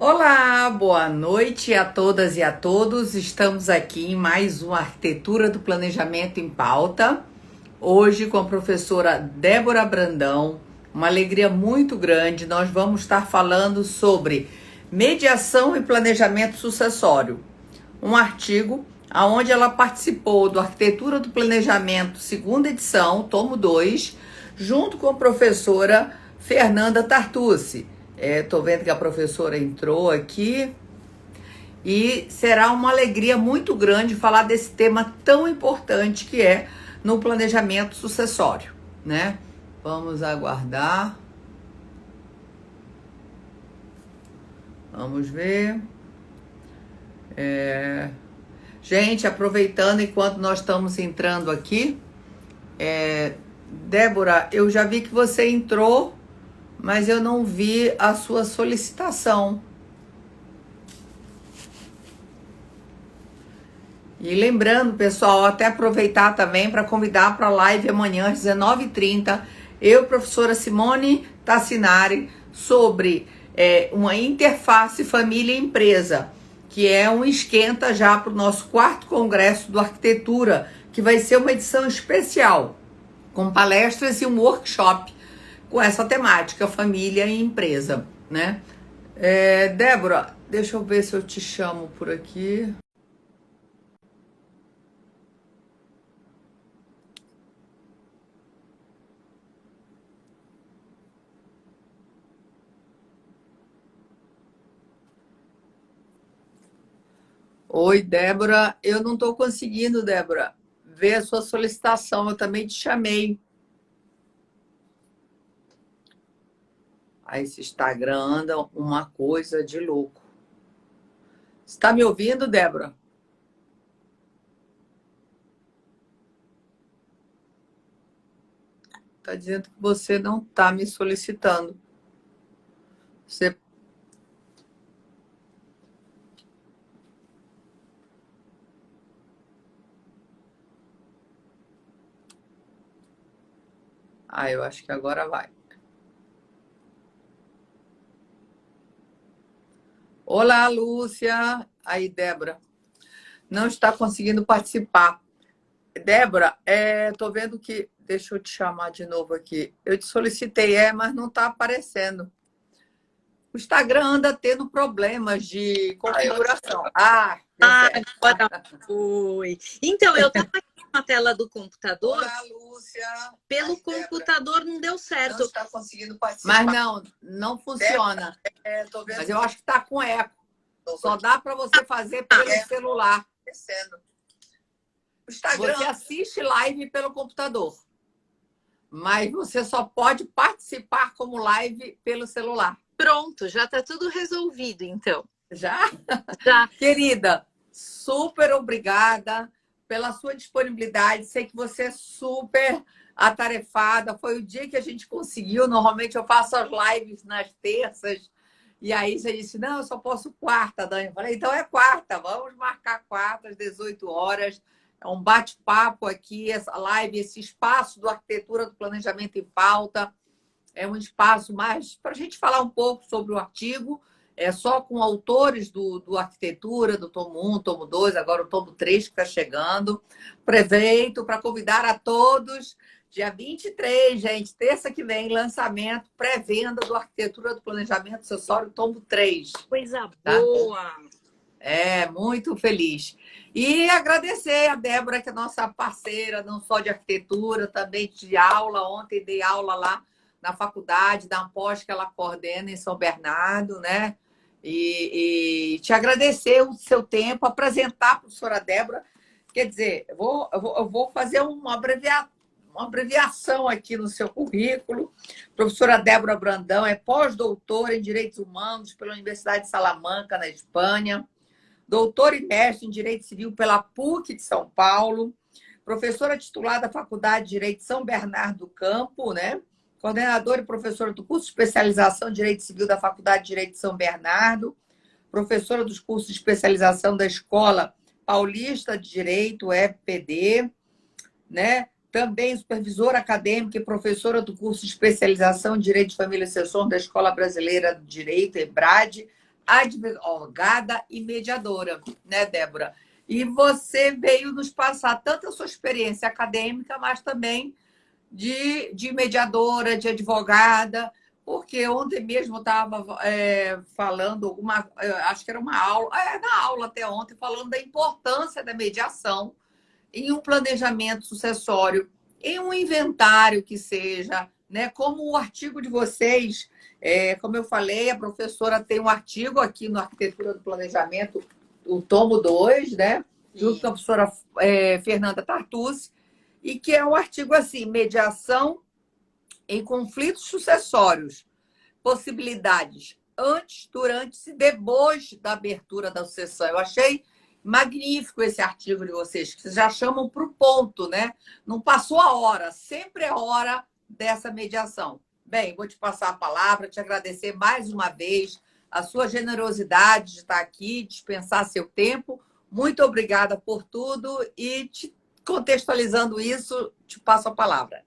Olá, boa noite a todas e a todos. Estamos aqui em mais uma Arquitetura do Planejamento em Pauta. Hoje com a professora Débora Brandão. Uma alegria muito grande. Nós vamos estar falando sobre mediação e planejamento sucessório. Um artigo onde ela participou do Arquitetura do Planejamento, segunda edição, tomo 2, junto com a professora Fernanda Tartucci. Estou vendo que a professora entrou aqui e será uma alegria muito grande falar desse tema tão importante que é no planejamento sucessório, né? Vamos aguardar. Vamos ver. Gente, aproveitando enquanto nós estamos entrando aqui, Débora, eu já vi que você entrou, mas eu não vi a sua solicitação. E lembrando, pessoal, até aproveitar também para convidar para a live amanhã às 19h30, eu, professora Simone Tassinari, sobre uma interface família e empresa, que é um esquenta já para o nosso 4º Congresso do Arquitetura, que vai ser uma edição especial, com palestras e um workshop com essa temática, família e empresa, né? Débora, deixa eu ver se eu te chamo por aqui. Oi, Débora. Eu não estou conseguindo, Débora, ver a sua solicitação. Eu também te chamei. Aí esse Instagram anda uma coisa de louco. Você está me ouvindo, Débora? Está dizendo que você não está me solicitando. Você... eu acho que agora vai. Olá, Lúcia. Aí, Débora. Não está conseguindo participar. Débora, tô vendo que... Deixa eu te chamar de novo aqui. Eu te solicitei, mas não está aparecendo. O Instagram anda tendo problemas de configuração. Agora foi. Então, eu estava aqui na tela do computador. Olá, Lúcia. Pelo computador não deu certo. Não está conseguindo participar. Mas não funciona. Tô vendo. Mas eu acho que está com eco. Só dá para você fazer pelo celular. O Instagram... Você assiste live pelo computador. Mas você só pode participar como live pelo celular. Pronto, já está tudo resolvido, então. Já? Já. Querida, super obrigada pela sua disponibilidade. Sei que você é super atarefada. Foi o dia que a gente conseguiu. Normalmente eu faço as lives nas terças. E aí você disse, não, eu só posso quarta, Dani. Eu falei, então é quarta. Vamos marcar quarta às 18 horas. É um bate-papo aqui, essa live, esse espaço do Arquitetura do Planejamento em Pauta. É um espaço mais para a gente falar um pouco sobre o artigo, só com autores do Arquitetura, do tomo 1, tomo 2, agora o tomo 3 que está chegando. Aproveito para convidar a todos, dia 23, gente, terça que vem, lançamento, pré-venda do Arquitetura do Planejamento Sucessório, tomo 3. Coisa tá? boa! Muito feliz. E agradecer a Débora, que é nossa parceira, não só de arquitetura, também de aula. Ontem dei aula lá na faculdade da Ampós, que ela coordena em São Bernardo, né? E te agradecer o seu tempo, apresentar a professora Débora. Quer dizer, eu vou fazer uma abreviação aqui no seu currículo. Professora Débora Brandão é pós-doutora em Direitos Humanos pela Universidade de Salamanca, na Espanha. Doutora e mestre em Direito Civil pela PUC de São Paulo. Professora titular da Faculdade de Direito de São Bernardo do Campo, né? Coordenadora e professora do curso de especialização em Direito Civil da Faculdade de Direito de São Bernardo, professora dos cursos de especialização da Escola Paulista de Direito, EPD, né? Também supervisora acadêmica e professora do curso de especialização em Direito de Família e Sucessões da Escola Brasileira de Direito, EBRAD, advogada e mediadora, né, Débora? E você veio nos passar tanto a sua experiência acadêmica, mas também de mediadora, de advogada, porque ontem mesmo eu estava falando, acho que era uma aula, na aula até ontem, falando da importância da mediação em um planejamento sucessório, em um inventário que seja, né? Como o artigo de vocês, como eu falei, a professora tem um artigo aqui no Arquitetura do Planejamento, o tomo 2, né? Junto com a professora Fernanda Tartucci, e que é um artigo assim, mediação em conflitos sucessórios, possibilidades antes, durante e depois da abertura da sucessão. Eu achei magnífico esse artigo de vocês, que vocês já chamam para o ponto, né? Não passou a hora, sempre é hora dessa mediação. Bem, vou te passar a palavra, te agradecer mais uma vez a sua generosidade de estar aqui, dispensar seu tempo. Muito obrigada por tudo e, contextualizando isso, te passo a palavra.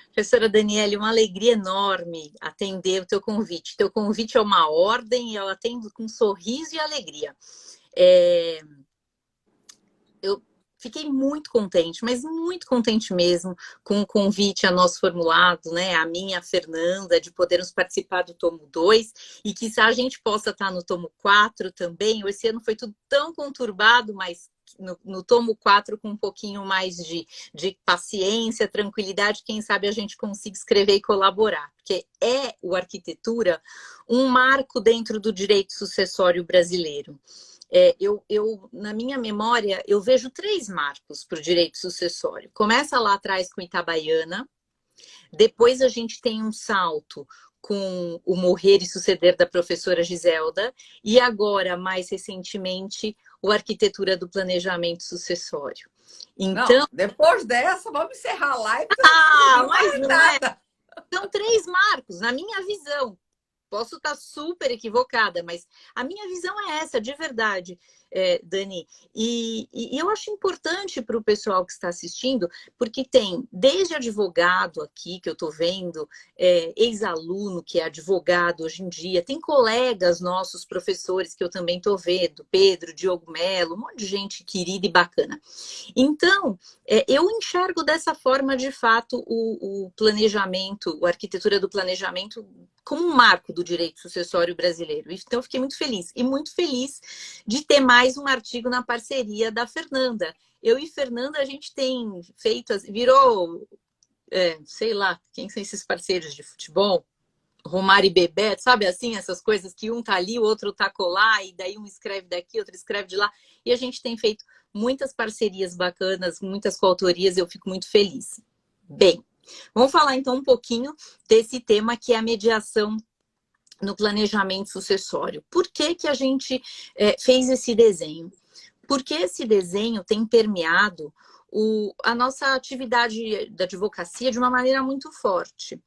Professora Daniele, uma alegria enorme atender o teu convite. Teu convite é uma ordem e eu atendo com sorriso e alegria. Eu fiquei muito contente, mas muito contente mesmo com o convite a nós formulado, né? A minha, a Fernanda, de podermos participar do tomo 2 e que a gente possa estar no tomo 4 também. Esse ano foi tudo tão conturbado, mas no tomo 4 com um pouquinho mais de paciência, tranquilidade, quem sabe a gente consiga escrever e colaborar, porque o Arquitetura um marco dentro do direito sucessório brasileiro. Na minha memória, eu vejo 3 marcos para o direito sucessório. Começa lá atrás com Itabaiana, depois a gente tem um salto com o Morrer e Suceder da professora Giselda, e agora, mais recentemente, o Arquitetura do Planejamento Sucessório. Então, não, depois dessa, vamos encerrar a live. Mas não nada. São 3 marcos, na minha visão. Posso estar super equivocada, mas a minha visão é essa, de verdade, Dani. E eu acho importante para o pessoal que está assistindo, porque tem desde advogado aqui, que eu estou vendo, ex-aluno que é advogado hoje em dia, tem colegas nossos, professores, que eu também estou vendo, Pedro, Diogo Melo, um monte de gente querida e bacana. Então, eu enxergo dessa forma, de fato, o planejamento, a arquitetura do planejamento como um marco do direito sucessório brasileiro. Então, eu fiquei muito feliz. E muito feliz de ter mais um artigo na parceria da Fernanda. Eu e Fernanda, a gente tem feito, virou, sei lá, quem são esses parceiros de futebol? Romário e Bebeto, sabe assim? Essas coisas que um tá ali, o outro tá colar, e daí um escreve daqui, outro escreve de lá. E a gente tem feito muitas parcerias bacanas, muitas coautorias, eu fico muito feliz. Bem, vamos falar então um pouquinho desse tema que é a mediação no planejamento sucessório. Por que a gente fez esse desenho? Porque esse desenho tem permeado a nossa atividade da advocacia de uma maneira muito forte.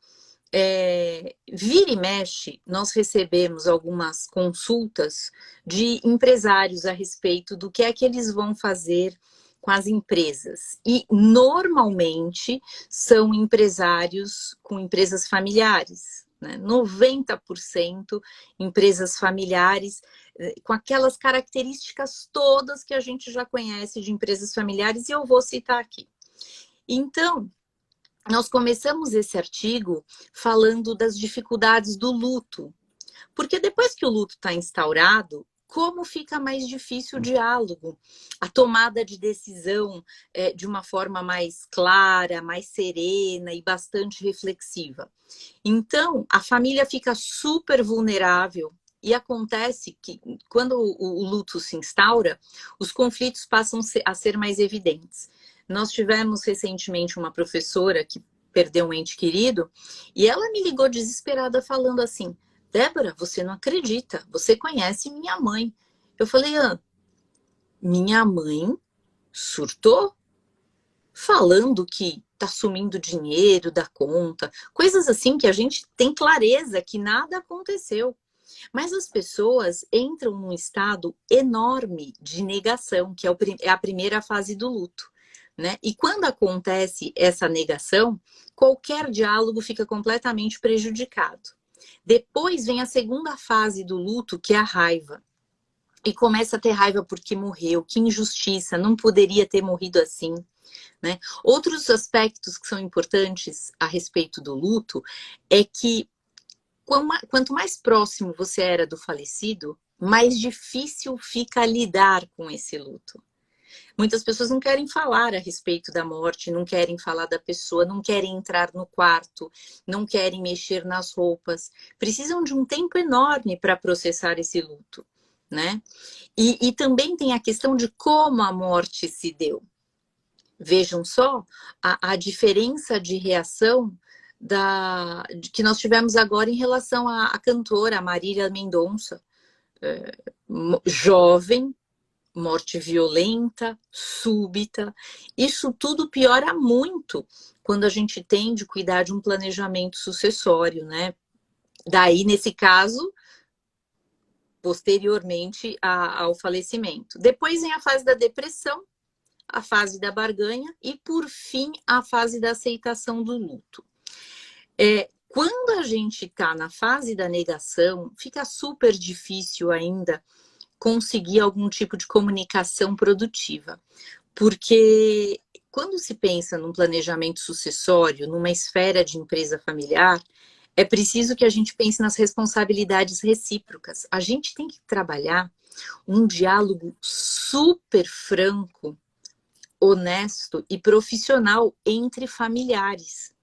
Vira e mexe, nós recebemos algumas consultas de empresários a respeito do que é que eles vão fazer com as empresas. E, normalmente, são empresários com empresas familiares, né? 90% empresas familiares, com aquelas características todas que a gente já conhece de empresas familiares, e eu vou citar aqui. Então, nós começamos esse artigo falando das dificuldades do luto, porque depois que o luto está instaurado, como fica mais difícil o diálogo, a tomada de decisão de uma forma mais clara, mais serena e bastante reflexiva. Então, a família fica super vulnerável e acontece que, quando o luto se instaura, os conflitos passam a ser mais evidentes. Nós tivemos recentemente uma professora que perdeu um ente querido e ela me ligou desesperada falando assim: Débora, você não acredita, você conhece minha mãe. Eu falei: minha mãe surtou? Falando que tá sumindo dinheiro da conta, coisas assim que a gente tem clareza que nada aconteceu. Mas as pessoas entram num estado enorme de negação, que é a primeira fase do luto, né? E quando acontece essa negação, qualquer diálogo fica completamente prejudicado. Depois vem a segunda fase do luto, que é a raiva. E começa a ter raiva porque morreu, que injustiça, não poderia ter morrido assim, né? Outros aspectos que são importantes a respeito do luto é que quanto mais próximo você era do falecido, mais difícil fica lidar com esse luto. Muitas pessoas não querem falar a respeito da morte, não querem falar da pessoa, não querem entrar no quarto, não querem mexer nas roupas. Precisam de um tempo enorme para processar esse luto, né? E também tem a questão de como a morte se deu. Vejam só a diferença de reação que nós tivemos agora em relação à cantora Marília Mendonça, jovem, morte violenta, súbita. Isso tudo piora muito quando a gente tem de cuidar de um planejamento sucessório, né? Daí, nesse caso, posteriormente ao falecimento. Depois vem a fase da depressão, a fase da barganha e, por fim, a fase da aceitação do luto. Quando a gente está na fase da negação, fica super difícil ainda conseguir algum tipo de comunicação produtiva. Porque quando se pensa num planejamento sucessório, numa esfera de empresa familiar, é preciso que a gente pense nas responsabilidades recíprocas. A gente tem que trabalhar um diálogo super franco, honesto e profissional entre familiares.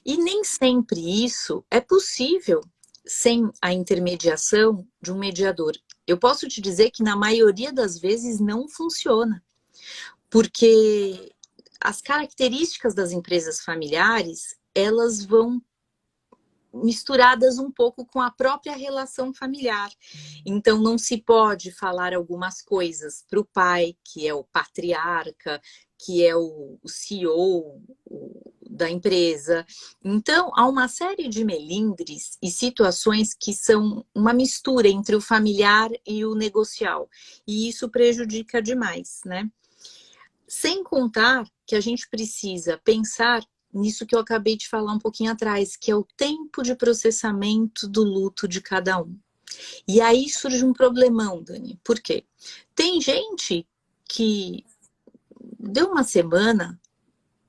E nem sempre isso é possível sem a intermediação de um mediador. Eu posso te dizer que na maioria das vezes não funciona, porque as características das empresas familiares, elas vão misturadas um pouco com a própria relação familiar. Então, não se pode falar algumas coisas para o pai, que é o patriarca, que é o CEO da empresa. Então, há uma série de melindres e situações que são uma mistura entre o familiar e o negocial. E isso prejudica demais, né? Sem contar que a gente precisa pensar nisso que eu acabei de falar um pouquinho atrás, que é o tempo de processamento do luto de cada um. E aí surge um problemão, Dani. Por quê? Tem gente que deu uma semana,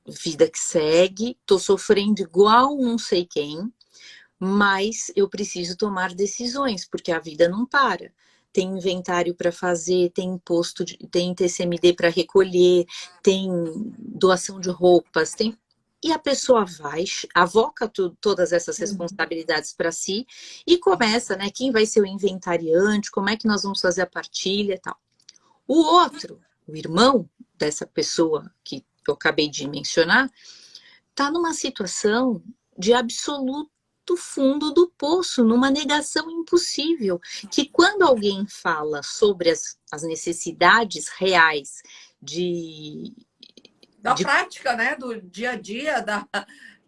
vida que segue, tô sofrendo igual não sei quem, mas eu preciso tomar decisões, porque a vida não para. Tem inventário para fazer, tem imposto, tem TCMD para recolher, tem doação de roupas, tem... E a pessoa vai, avoca todas essas responsabilidades para si e começa, né? Quem vai ser o inventariante, como é que nós vamos fazer a partilha e tal. O outro, o irmão dessa pessoa que eu acabei de mencionar, está numa situação de absoluto fundo do poço, numa negação impossível, que quando alguém fala sobre as necessidades reais da prática, né? Do dia a dia,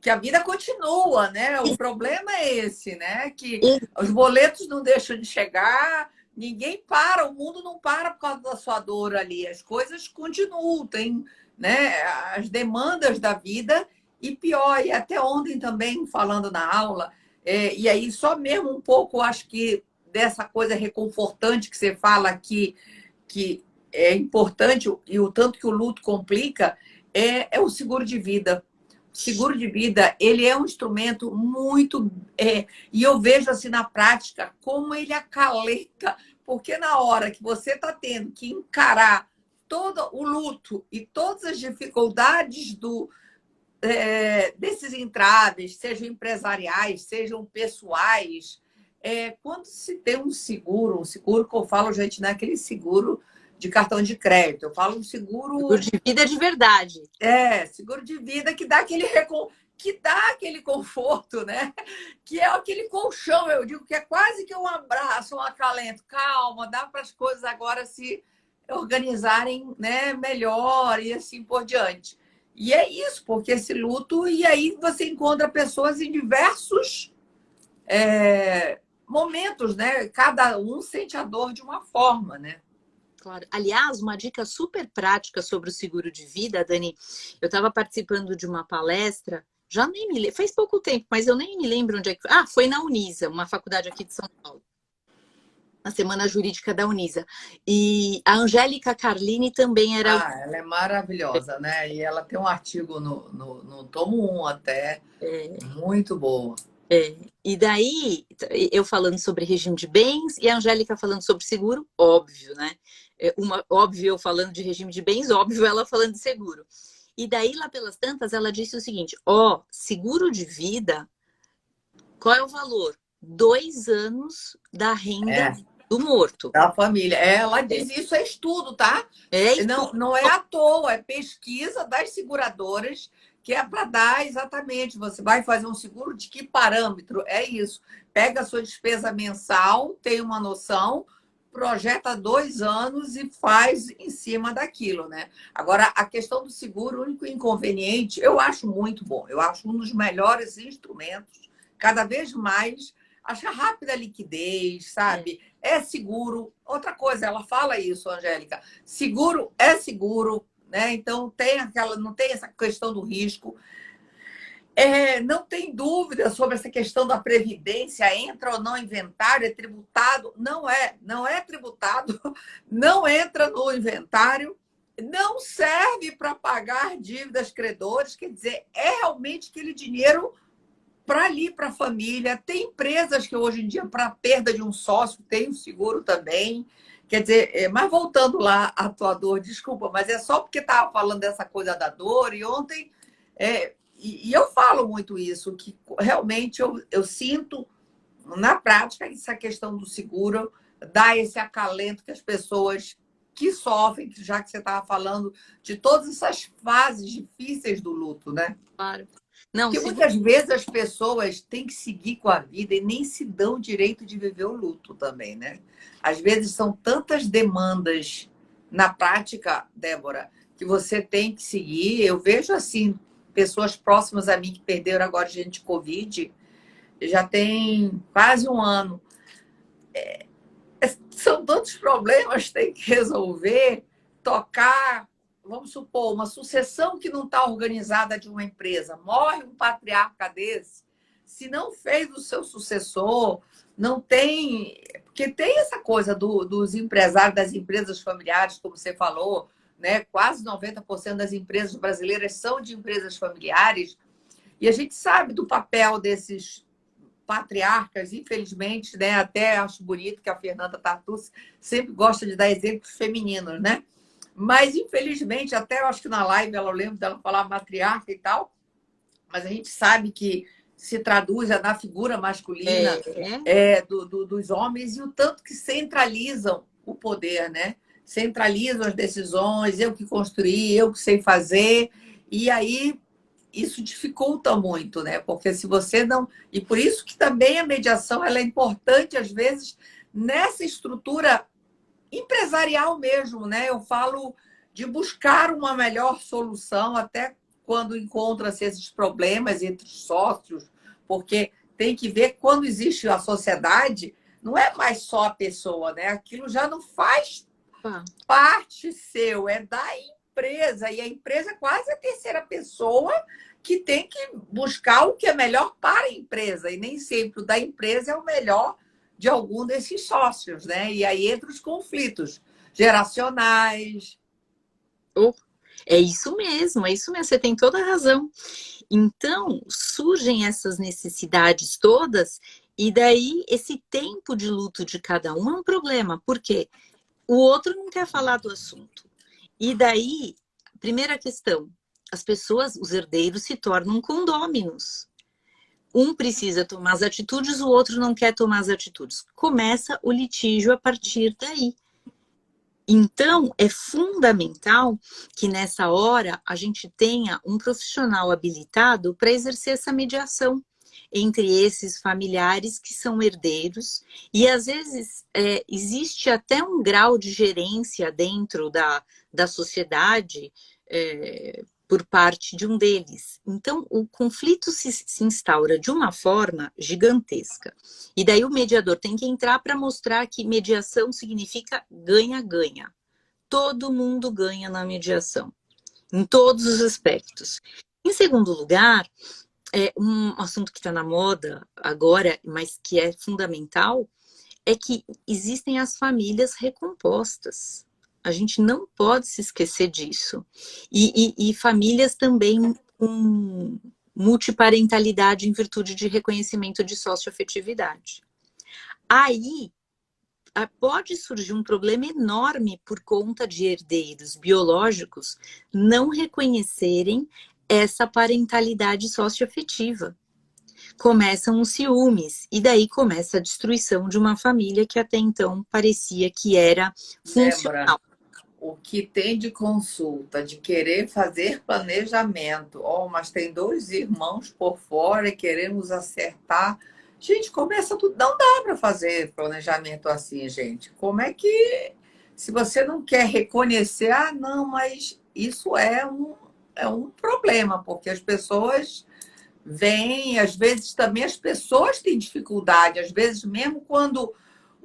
que a vida continua, né? O problema é esse, né? Que os boletos não deixam de chegar, ninguém para, o mundo não para por causa da sua dor ali, as coisas continuam, tem, né? As demandas da vida e pior, e até ontem também, falando na aula, e aí só mesmo um pouco, acho que dessa coisa reconfortante que você fala aqui, que é importante, e o tanto que o luto complica, é o seguro de vida. O seguro de vida, ele é um instrumento muito... e eu vejo assim na prática como ele acalenta, porque na hora que você está tendo que encarar todo o luto e todas as dificuldades desses entraves, sejam empresariais, sejam pessoais, quando se tem um seguro que eu falo, gente, não é aquele seguro de cartão de crédito, eu falo um seguro de vida de verdade. Seguro de vida que dá aquele conforto, né? Que é aquele colchão, eu digo que é quase que um abraço, um acalento. Calma, dá para as coisas agora se organizarem, né, melhor e assim por diante. E é isso, porque esse luto... E aí você encontra pessoas em diversos momentos, né? Cada um sente a dor de uma forma, né? Claro. Aliás, uma dica super prática sobre o seguro de vida, Dani, eu estava participando de uma palestra Já nem me lembro, faz pouco tempo, mas eu nem me lembro onde é que foi. Ah, foi na Unisa, uma faculdade aqui de São Paulo. Na Semana Jurídica da Unisa. E a Angélica Carlini também era... Ah, ela é maravilhosa, né? E ela tem um artigo no tomo 1 até, muito boa. E daí, eu falando sobre regime de bens e a Angélica falando sobre seguro, óbvio, né? Óbvio eu falando de regime de bens, óbvio ela falando de seguro. E daí, lá pelas tantas, ela disse o seguinte, seguro de vida, qual é o valor? 2 anos da renda É, do morto. da família. Ela diz isso, é estudo, tá? Não, não é à toa, é pesquisa das seguradoras que é para dar exatamente. Você vai fazer um seguro de que parâmetro? É isso. Pega a sua despesa mensal, tem uma noção, projeta 2 anos e faz em cima daquilo, né? Agora, a questão do seguro, o único inconveniente, eu acho muito bom. Eu acho um dos melhores instrumentos, cada vez mais, acha rápida liquidez, sabe? É seguro. Outra coisa, ela fala isso, Angélica. Seguro é seguro, né? Então não tem essa questão do risco. Não tem dúvida sobre essa questão da previdência, entra ou não inventário, é tributado? Não é tributado, não entra no inventário, não serve para pagar dívidas credores, quer dizer, é realmente aquele dinheiro para ali, para a família. Tem empresas que hoje em dia, para perda de um sócio, tem um seguro também. Quer dizer, mas voltando lá à tua dor, desculpa, mas é só porque estava falando dessa coisa da dor, e ontem, e eu falo muito isso, que realmente eu sinto, na prática, essa questão do seguro dá esse acalento que as pessoas que sofrem, já que você estava falando de todas essas fases difíceis do luto, né? Claro. Não, Porque muitas vezes as pessoas têm que seguir com a vida e nem se dão o direito de viver o luto também, né? Às vezes são tantas demandas na prática, Débora, que você tem que seguir. Eu vejo, assim, pessoas próximas a mim que perderam agora gente de Covid, já tem quase um ano. São tantos problemas que tem que resolver, tocar, vamos supor, uma sucessão que não está organizada de uma empresa. Morre um patriarca desse, se não fez o seu sucessor, não tem... Porque tem essa coisa dos empresários, das empresas familiares, como você falou, né? Quase 90% das empresas brasileiras são de empresas familiares, e a gente sabe do papel desses patriarcas, infelizmente, né? Até acho bonito que a Fernanda Tartucci sempre gosta de dar exemplos femininos, né? Mas, infelizmente, até eu acho que na live ela lembra dela falar matriarca e tal, mas a gente sabe que se traduz na figura masculina dos homens, e o tanto que centralizam o poder, né? Centralizam as decisões, eu que construí, eu que sei fazer, e aí isso dificulta muito, né? Porque se você não... E por isso que também a mediação ela é importante, às vezes, nessa estrutura empresarial mesmo, né? Eu falo de buscar uma melhor solução até quando encontra-se esses problemas entre os sócios, porque tem que ver quando existe a sociedade, não é mais só a pessoa, né? Aquilo já não faz parte seu, é da empresa, e a empresa é quase a terceira pessoa que tem que buscar o que é melhor para a empresa, e nem sempre o da empresa é o melhor de algum desses sócios, né? E aí entra os conflitos geracionais. É isso mesmo, você tem toda a razão. Então, surgem essas necessidades todas, e daí esse tempo de luto de cada um é um problema, porque o outro não quer falar do assunto. E daí, primeira questão, as pessoas, os herdeiros, se tornam condôminos. Um precisa tomar as atitudes, o outro não quer tomar as atitudes. Começa o litígio a partir daí. Então, é fundamental que nessa hora a gente tenha um profissional habilitado para exercer essa mediação entre esses familiares que são herdeiros, e às vezes existe até um grau de gerência dentro da sociedade por parte de um deles. Então, o conflito se instaura de uma forma gigantesca. E daí o mediador tem que entrar para mostrar que mediação significa ganha-ganha. Todo mundo ganha na mediação, em todos os aspectos. Em segundo lugar, Um assunto que está na moda agora, mas que é fundamental, é que existem as famílias recompostas. A gente não pode se esquecer disso. E famílias também com multiparentalidade em virtude de reconhecimento de socioafetividade. Aí pode surgir um problema enorme por conta de herdeiros biológicos não reconhecerem essa parentalidade socioafetiva. Começam os ciúmes, e daí começa a destruição de uma família que até então parecia que era Débora, funcional. o que tem de consulta, de querer fazer planejamento, mas tem 2 irmãos por fora e queremos acertar. Gente, começa tudo. Não dá para fazer planejamento assim, gente. Como é que, se você não quer reconhecer, não, mas isso é um problema, porque as pessoas vêm, às vezes também as pessoas têm dificuldade, às vezes mesmo quando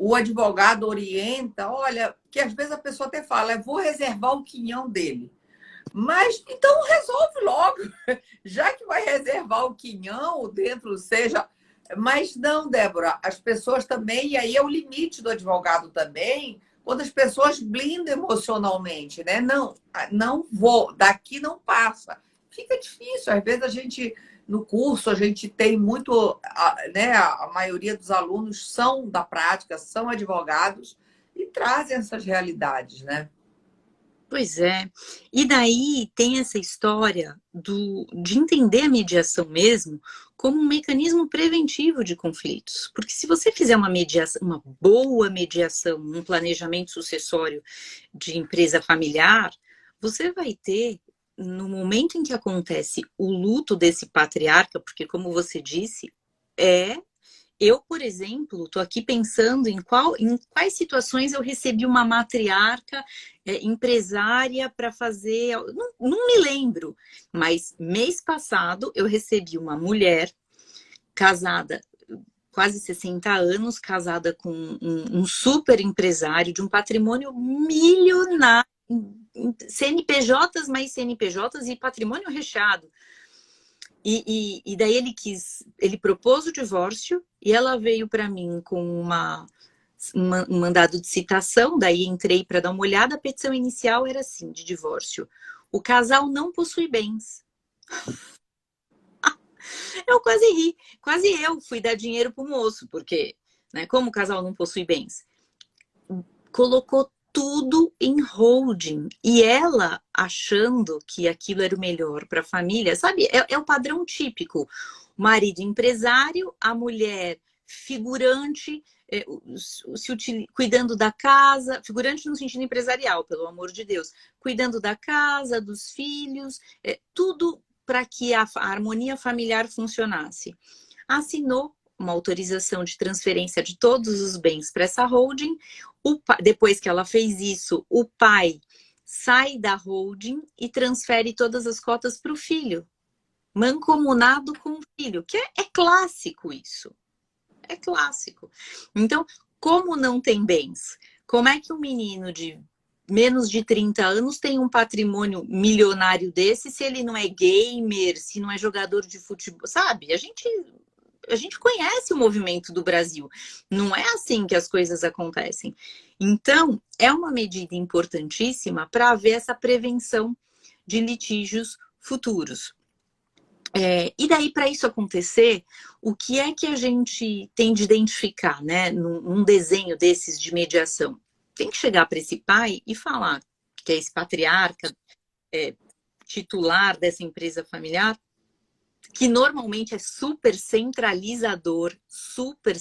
o advogado orienta, olha, que às vezes a pessoa até fala, eu vou reservar o quinhão dele. Mas então resolve logo, já que vai reservar o quinhão dentro, seja. Mas não, Débora, as pessoas também, e aí é o limite do advogado também, quando as pessoas blindam emocionalmente, né? Não, não vou, daqui não passa. Fica difícil, às vezes a gente, no curso, a gente tem muito, né? A maioria dos alunos são da prática, são advogados e trazem essas realidades, né? Pois é. E daí tem essa história de entender a mediação mesmo como um mecanismo preventivo de conflitos. Porque se você fizer uma mediação, uma boa mediação, um planejamento sucessório de empresa familiar, você vai ter, no momento em que acontece o luto desse patriarca, porque como você disse, eu, por exemplo, estou aqui pensando em quais situações eu recebi uma matriarca empresária para fazer. Não me lembro, mas mês passado eu recebi uma mulher casada, quase 60 anos, casada com um super empresário de um patrimônio milionário, CNPJs mais CNPJs e patrimônio recheado. E daí ele propôs o divórcio e ela veio para mim com um mandado de citação, daí entrei para dar uma olhada, a petição inicial era assim, de divórcio. O casal não possui bens. Eu quase eu fui dar dinheiro pro moço, porque, né, como o casal não possui bens? Colocou tudo em holding. E ela, achando que aquilo era o melhor para a família, sabe? É o padrão típico. O marido empresário, a mulher figurante, cuidando da casa, figurante no sentido empresarial, pelo amor de Deus, cuidando da casa, dos filhos, tudo para que a harmonia familiar funcionasse. Assinou uma autorização de transferência de todos os bens para essa holding. Depois que ela fez isso, o pai sai da holding e transfere todas as cotas para o filho. Mancomunado com o filho, que é clássico isso. É clássico. Então, como não tem bens? Como é que um menino de menos de 30 anos tem um patrimônio milionário desse se ele não é gamer, se não é jogador de futebol? Sabe? A gente conhece o movimento do Brasil. Não é assim que as coisas acontecem. Então, é uma medida importantíssima para haver essa prevenção de litígios futuros. E daí, para isso acontecer, o que é que a gente tem de identificar, né, num desenho desses de mediação? Tem que chegar para esse pai e falar que é esse patriarca titular dessa empresa familiar, que normalmente é super centralizador, super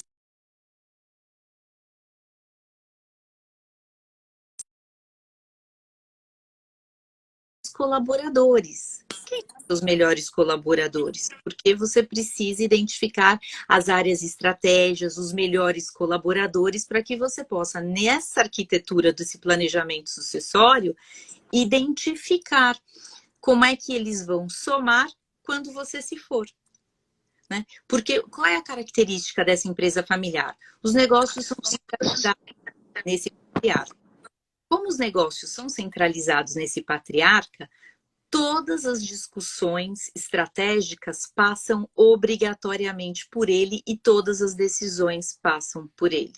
colaboradores. Quem são os melhores colaboradores? Porque você precisa identificar as áreas estratégias, os melhores colaboradores, para que você possa, nessa arquitetura desse planejamento sucessório, identificar como é que eles vão somar quando você se for. Né? Porque qual é a característica dessa empresa familiar? Os negócios são centralizados nesse patriarca. Como os negócios são centralizados nesse patriarca, todas as discussões estratégicas passam obrigatoriamente por ele e todas as decisões passam por ele,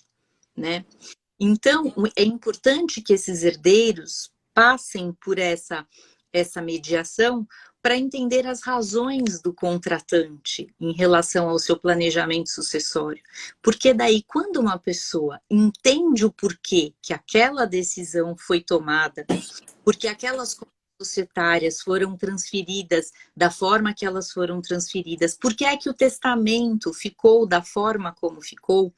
né? Então, é importante que esses herdeiros passem por essa mediação para entender as razões do contratante em relação ao seu planejamento sucessório. Porque daí, quando uma pessoa entende o porquê que aquela decisão foi tomada, porque aquelas contas societárias foram transferidas da forma que elas foram transferidas, porque é que o testamento ficou da forma como ficou,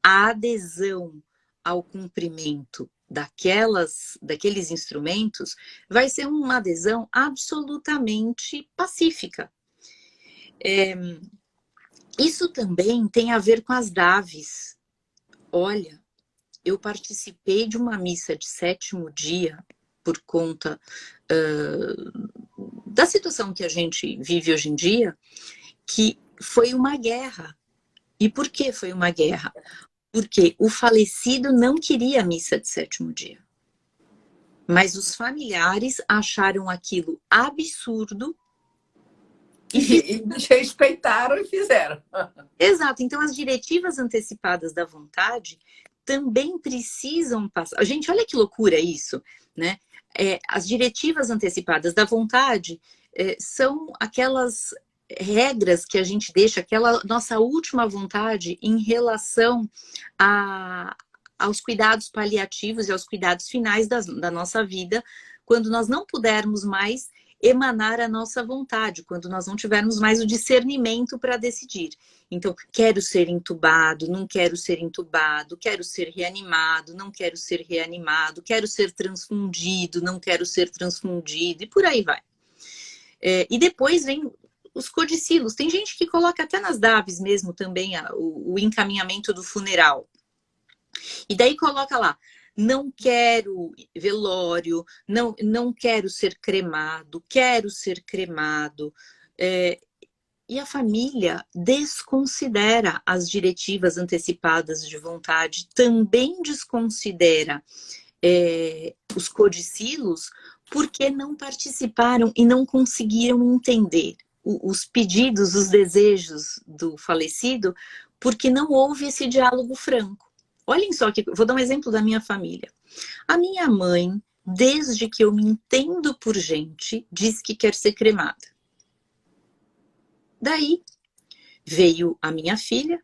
a adesão ao cumprimento daqueles instrumentos vai ser uma adesão absolutamente pacífica. Isso também tem a ver com as Daves. Olha, eu participei de uma missa de 7º dia por conta da situação que a gente vive hoje em dia, que foi uma guerra. E por que foi uma guerra? Porque o falecido não queria a missa de 7º dia. Mas os familiares acharam aquilo absurdo. E respeitaram e fizeram. Exato. Então, as diretivas antecipadas da vontade também precisam passar. Gente, olha que loucura isso, né? As diretivas antecipadas da vontade são aquelas regras que a gente deixa, aquela nossa última vontade em relação aos cuidados paliativos e aos cuidados finais da nossa vida, quando nós não pudermos mais emanar a nossa vontade, quando nós não tivermos mais o discernimento para decidir. Então, quero ser entubado, não quero ser entubado, quero ser reanimado, não quero ser reanimado, quero ser transfundido, não quero ser transfundido, e por aí vai. E depois vem os codicilos. Tem gente que coloca até nas Daves mesmo também o encaminhamento do funeral. E daí coloca lá, não quero velório, não quero ser cremado, quero ser cremado. E a família desconsidera as diretivas antecipadas de vontade, também desconsidera os codicilos, porque não participaram e não conseguiram entender os pedidos, os desejos do falecido, porque não houve esse diálogo franco. Olhem só, que vou dar um exemplo da minha família. A minha mãe, desde que eu me entendo por gente, diz que quer ser cremada. Daí veio a minha filha,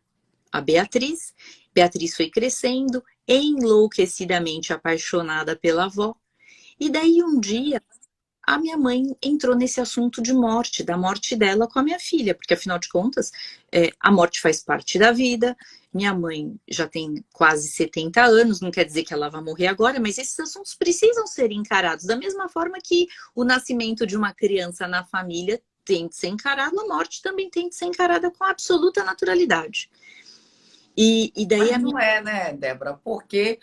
a Beatriz. Beatriz foi crescendo, enlouquecidamente apaixonada pela avó. E daí um dia a minha mãe entrou nesse assunto de morte, da morte dela com a minha filha, porque afinal de contas, a morte faz parte da vida. Minha mãe já tem quase 70 anos, não quer dizer que ela vai morrer agora, mas esses assuntos precisam ser encarados, da mesma forma que o nascimento de uma criança na família tem de ser encarado, a morte também tem de ser encarada com absoluta naturalidade. E daí Mas não é, né, Débora? Porque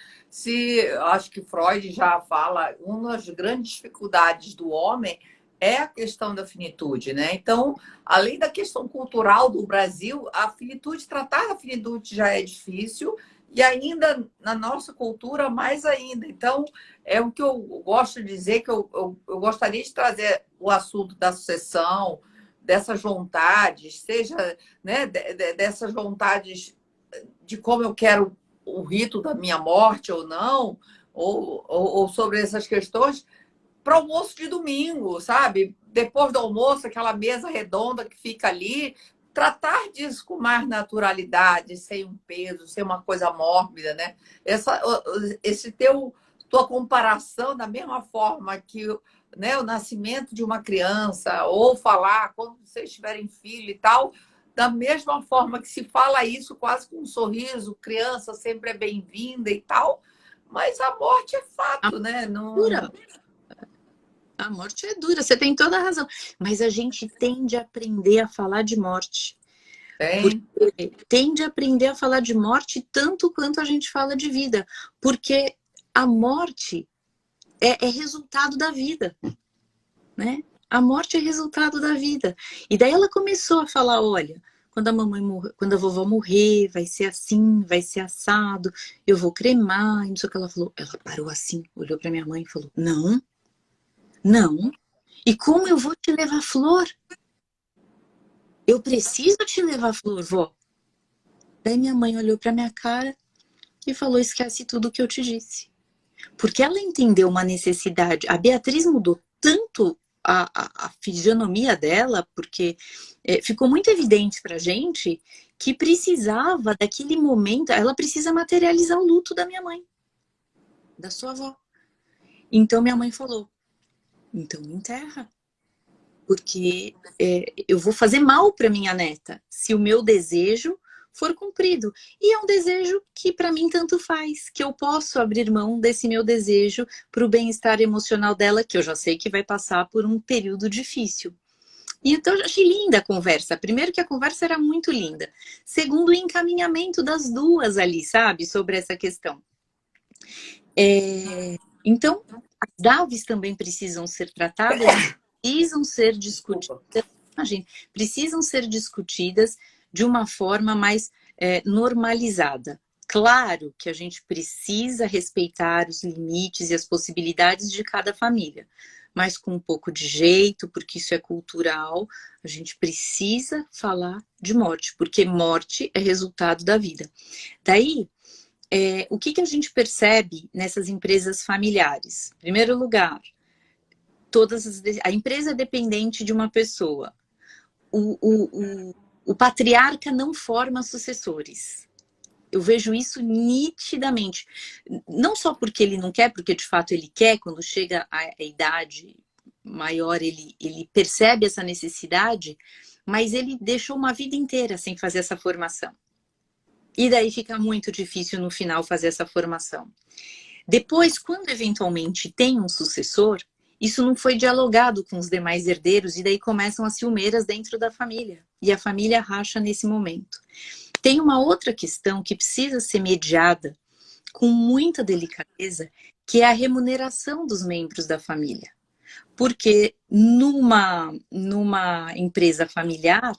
acho que Freud já fala, uma das grandes dificuldades do homem é a questão da finitude, né? Então, além da questão cultural do Brasil, a finitude, tratar a finitude já é difícil, e ainda na nossa cultura, mais ainda. Então, é o que eu gosto de dizer, que eu gostaria de trazer o assunto da sucessão, dessas vontades, seja, né, dessas vontades de como eu quero o rito da minha morte ou não, ou sobre essas questões, para o almoço de domingo, sabe? Depois do almoço, aquela mesa redonda que fica ali, tratar disso com mais naturalidade, sem um peso, sem uma coisa mórbida, né? Tua comparação, da mesma forma que, né, o nascimento de uma criança, ou falar quando vocês tiverem filho e tal, da mesma forma que se fala isso quase com um sorriso, criança sempre é bem-vinda e tal, mas a morte é fato, né? Não... A morte é dura, você tem toda a razão. Mas a gente tende a aprender a falar de morte. Tende a aprender a falar de morte tanto quanto a gente fala de vida. Porque a morte é resultado da vida, né? A morte é resultado da vida. E daí ela começou a falar, olha, quando a vovó morrer, vai ser assim, vai ser assado, eu vou cremar, e não sei o que ela falou. Ela parou assim, olhou para minha mãe e falou, não, E como eu vou te levar flor? Eu preciso te levar flor, vó. Daí minha mãe olhou pra minha cara e falou: esquece tudo que eu te disse. Porque ela entendeu uma necessidade. A Beatriz mudou tanto a fisionomia dela, porque ficou muito evidente pra gente que precisava daquele momento, ela precisa materializar o luto da minha mãe, da sua avó. Então minha mãe falou: então me enterra, porque eu vou fazer mal para minha neta se o meu desejo for cumprido. E é um desejo que para mim tanto faz, que eu posso abrir mão desse meu desejo para o bem-estar emocional dela, que eu já sei que vai passar por um período difícil. E então eu achei linda a conversa. Primeiro que a conversa era muito linda. Segundo, o encaminhamento das duas ali, sabe? Sobre essa questão. Então, as DAVs também precisam ser tratadas, precisam ser discutidas, precisam ser discutidas de uma forma mais normalizada. Claro que a gente precisa respeitar os limites e as possibilidades de cada família, mas com um pouco de jeito, porque isso é cultural, a gente precisa falar de morte, porque morte é resultado da vida. Daí, o que a gente percebe nessas empresas familiares? Em primeiro lugar, a empresa é dependente de uma pessoa. O patriarca não forma sucessores. Eu vejo isso nitidamente. Não só porque ele não quer, porque de fato ele quer, quando chega à idade maior, ele percebe essa necessidade, mas ele deixou uma vida inteira sem fazer essa formação. E daí fica muito difícil no final fazer essa formação. Depois, quando eventualmente tem um sucessor, isso não foi dialogado com os demais herdeiros e daí começam as ciumeiras dentro da família. E a família racha nesse momento. Tem uma outra questão que precisa ser mediada com muita delicadeza, que é a remuneração dos membros da família. Porque numa empresa familiar,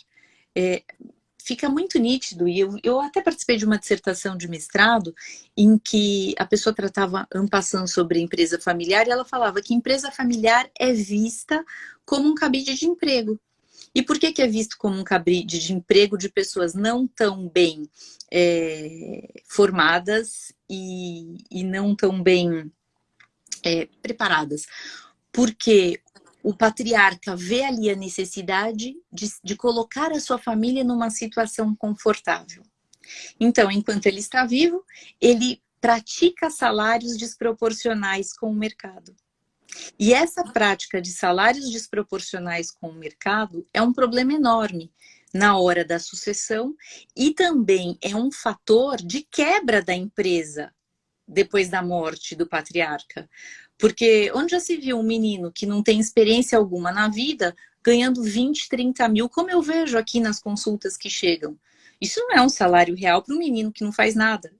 fica muito nítido, e eu até participei de uma dissertação de mestrado em que a pessoa tratava en passant sobre empresa familiar e ela falava que empresa familiar é vista como um cabide de emprego. E por que é visto como um cabide de emprego de pessoas não tão bem formadas e não tão bem preparadas? Porque o patriarca vê ali a necessidade de colocar a sua família numa situação confortável. Então, enquanto ele está vivo, ele pratica salários desproporcionais com o mercado. E essa prática de salários desproporcionais com o mercado é um problema enorme na hora da sucessão e também é um fator de quebra da empresa depois da morte do patriarca. Porque onde já se viu um menino que não tem experiência alguma na vida ganhando 20, 30 mil, como eu vejo aqui nas consultas que chegam? Isso não é um salário real para um menino que não faz nada.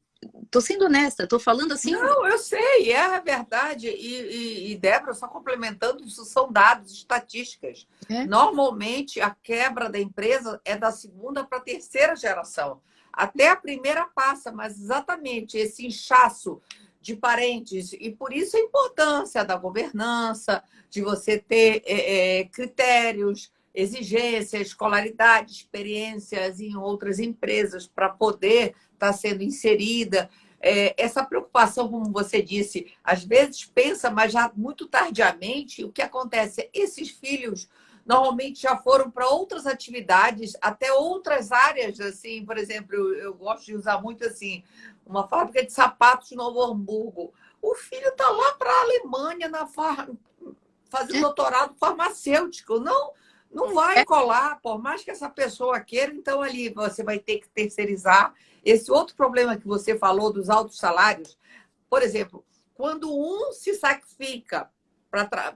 Tô sendo honesta, tô falando assim. Não, eu sei, é a verdade. E Débora, só complementando, isso são dados, estatísticas. Normalmente, a quebra da empresa é da segunda para a terceira geração. Até a primeira passa, mas exatamente esse inchaço de parentes. E por isso a importância da governança, de você ter critérios, exigências, escolaridade, experiências em outras empresas para poder estar sendo inserida. Essa preocupação, como você disse, às vezes pensa, mas já muito tardiamente, o que acontece? Esses filhos normalmente já foram para outras atividades, até outras áreas, assim, por exemplo, eu gosto de usar muito assim, uma fábrica de sapatos no Novo Hamburgo. O filho está lá para a Alemanha fazer doutorado farmacêutico. Não vai colar, por mais que essa pessoa queira, então ali você vai ter que terceirizar. Esse outro problema que você falou dos altos salários, por exemplo, quando um se sacrifica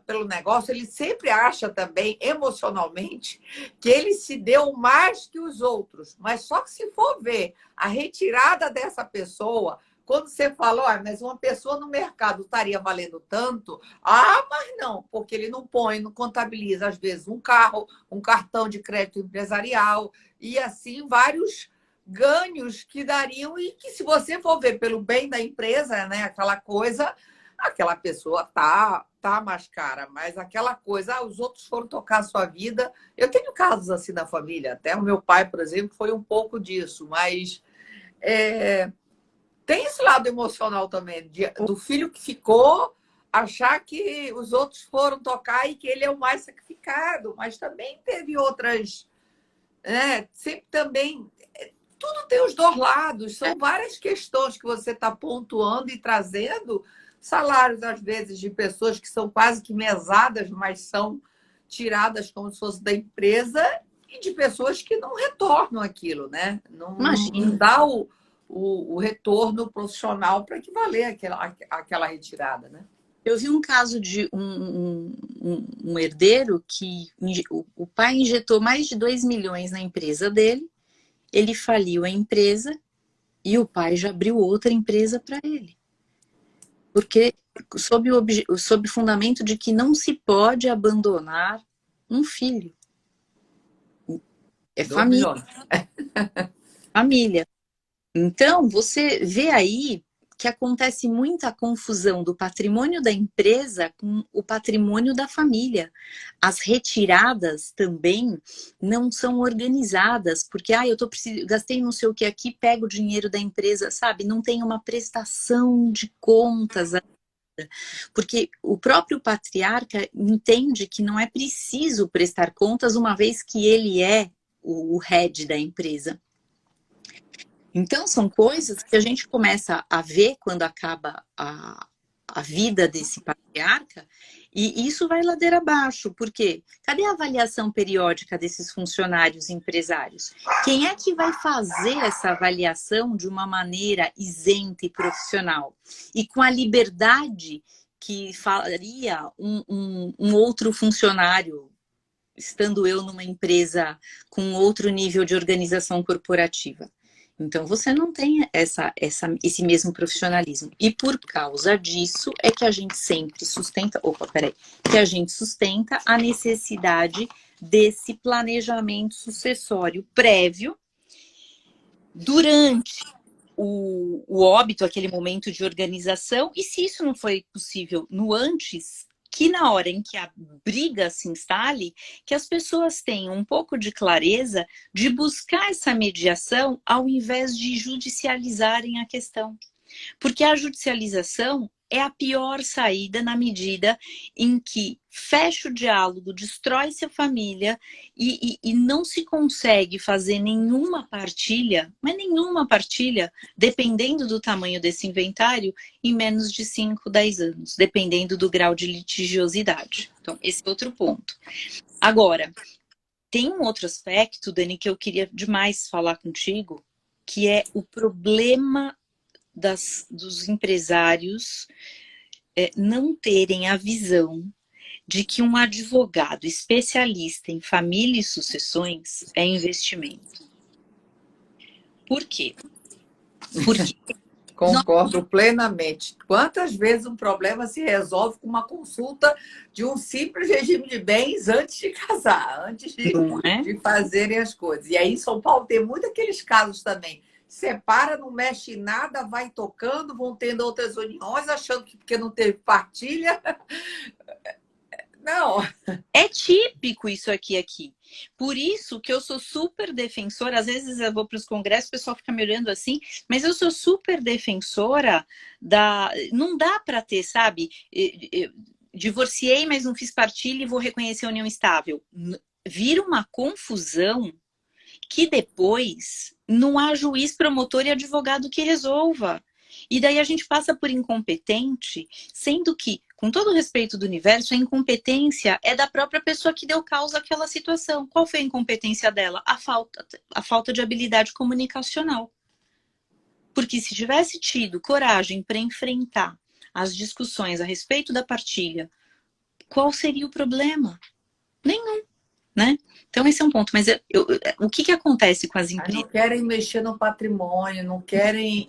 pelo negócio, ele sempre acha também, emocionalmente, que ele se deu mais que os outros. Mas só que se for ver a retirada dessa pessoa, quando você fala, mas uma pessoa no mercado estaria valendo tanto, mas não, porque ele não põe, não contabiliza, às vezes, um carro, um cartão de crédito empresarial, e assim vários ganhos que dariam, e que se você for ver pelo bem da empresa, né, aquela coisa, aquela pessoa tá mais cara, mas aquela coisa, os outros foram tocar a sua vida. Eu tenho casos assim na família, até o meu pai, por exemplo, foi um pouco disso, mas tem esse lado emocional também, do filho que ficou achar que os outros foram tocar e que ele é o mais sacrificado, mas também teve outras, né? Sempre também, tudo tem os dois lados, são várias questões que você está pontuando e trazendo, salários, às vezes, de pessoas que são quase que mesadas, mas são tiradas como se fosse da empresa, e de pessoas que não retornam aquilo, né? Não Imagina. dá o retorno profissional para equivaler àquela retirada, né? Eu vi um caso de um herdeiro que o pai injetou mais de 2 milhões na empresa dele, ele faliu a empresa e o pai já abriu outra empresa para ele. Porque sob o fundamento de que não se pode abandonar um filho. É 2 família, milhões. família. Então, você vê aí que acontece muita confusão do patrimônio da empresa com o patrimônio da família. As retiradas também não são organizadas, porque gastei não sei o que aqui, pego o dinheiro da empresa, sabe? Não tem uma prestação de contas, porque o próprio patriarca entende que não é preciso prestar contas, uma vez que ele é o head da empresa. Então, são coisas que a gente começa a ver quando acaba a vida desse patriarca, e isso vai ladeira abaixo, porque cadê a avaliação periódica desses funcionários empresários? Quem é que vai fazer essa avaliação de uma maneira isenta e profissional? E com a liberdade que faria um outro funcionário, estando eu numa empresa com outro nível de organização corporativa? Então, você não tem esse mesmo profissionalismo. E por causa disso é que a gente sempre sustenta... que a gente sustenta a necessidade desse planejamento sucessório prévio durante o óbito, aquele momento de organização, e se isso não foi possível no antes, que na hora em que a briga se instale, que as pessoas tenham um pouco de clareza de buscar essa mediação ao invés de judicializarem a questão. Porque a judicialização é a pior saída na medida em que fecha o diálogo, destrói-se a família e não se consegue fazer nenhuma partilha, mas nenhuma partilha, dependendo do tamanho desse inventário, em menos de 5, 10 anos, dependendo do grau de litigiosidade. Então, esse é outro ponto. Agora, tem um outro aspecto, Dani, que eu queria demais falar contigo, que é o problema dos empresários não terem a visão de que um advogado especialista em família e sucessões é investimento. Por quê? Porque concordo plenamente. Quantas vezes um problema se resolve com uma consulta de um simples regime de bens antes de casar, antes de fazerem as coisas. E aí em São Paulo tem muitos aqueles casos também. Separa, não mexe em nada, vai tocando, vão tendo outras uniões, achando que porque não teve partilha. Não. É típico isso aqui. Por isso que eu sou super defensora, às vezes eu vou para os congressos, o pessoal fica me olhando assim, mas eu sou super defensora não dá para ter, sabe? Eu divorciei, mas não fiz partilha e vou reconhecer a união estável. Vira uma confusão que depois não há juiz, promotor e advogado que resolva. E daí a gente passa por incompetente, sendo que, com todo o respeito do universo, a incompetência é da própria pessoa que deu causa àquela situação. Qual foi a incompetência dela? A falta de habilidade comunicacional. Porque se tivesse tido coragem para enfrentar as discussões a respeito da partilha, qual seria o problema? Nenhum. Né? Então esse é um ponto, mas o que acontece com as empresas? Não querem mexer no patrimônio, não querem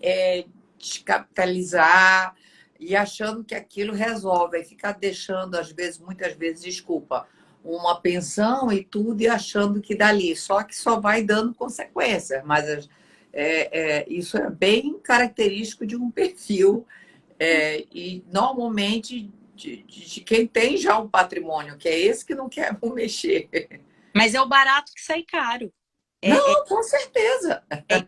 descapitalizar e achando que aquilo resolve, aí fica deixando, muitas vezes, desculpa, uma pensão e tudo e achando que dali, só que só vai dando consequências, mas isso é bem característico de um perfil E normalmente de quem tem já um patrimônio, que é esse que não quer mexer. Mas é o barato que sai caro. Não, com certeza. É,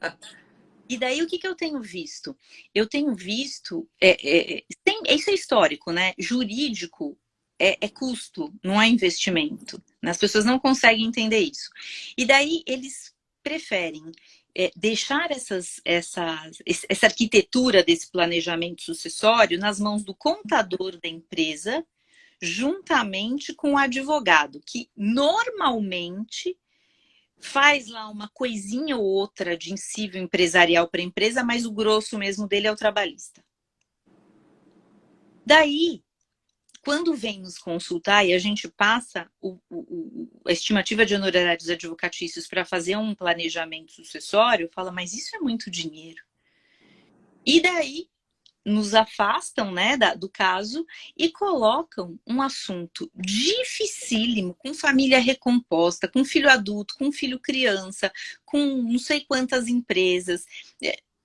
e daí o que eu tenho visto? Eu tenho visto, isso é histórico, né? Jurídico é custo, não é investimento. As pessoas não conseguem entender isso. E daí eles preferem deixar essa arquitetura desse planejamento sucessório nas mãos do contador da empresa, juntamente com o advogado, que normalmente faz lá uma coisinha ou outra de incível empresarial para a empresa, mas o grosso mesmo dele é o trabalhista. Daí, quando vem nos consultar e a gente passa a estimativa de honorários advocatícios para fazer um planejamento sucessório, fala, mas isso é muito dinheiro. E daí nos afastam, né, do caso e colocam um assunto dificílimo, com família recomposta, com filho adulto, com filho criança, com não sei quantas empresas,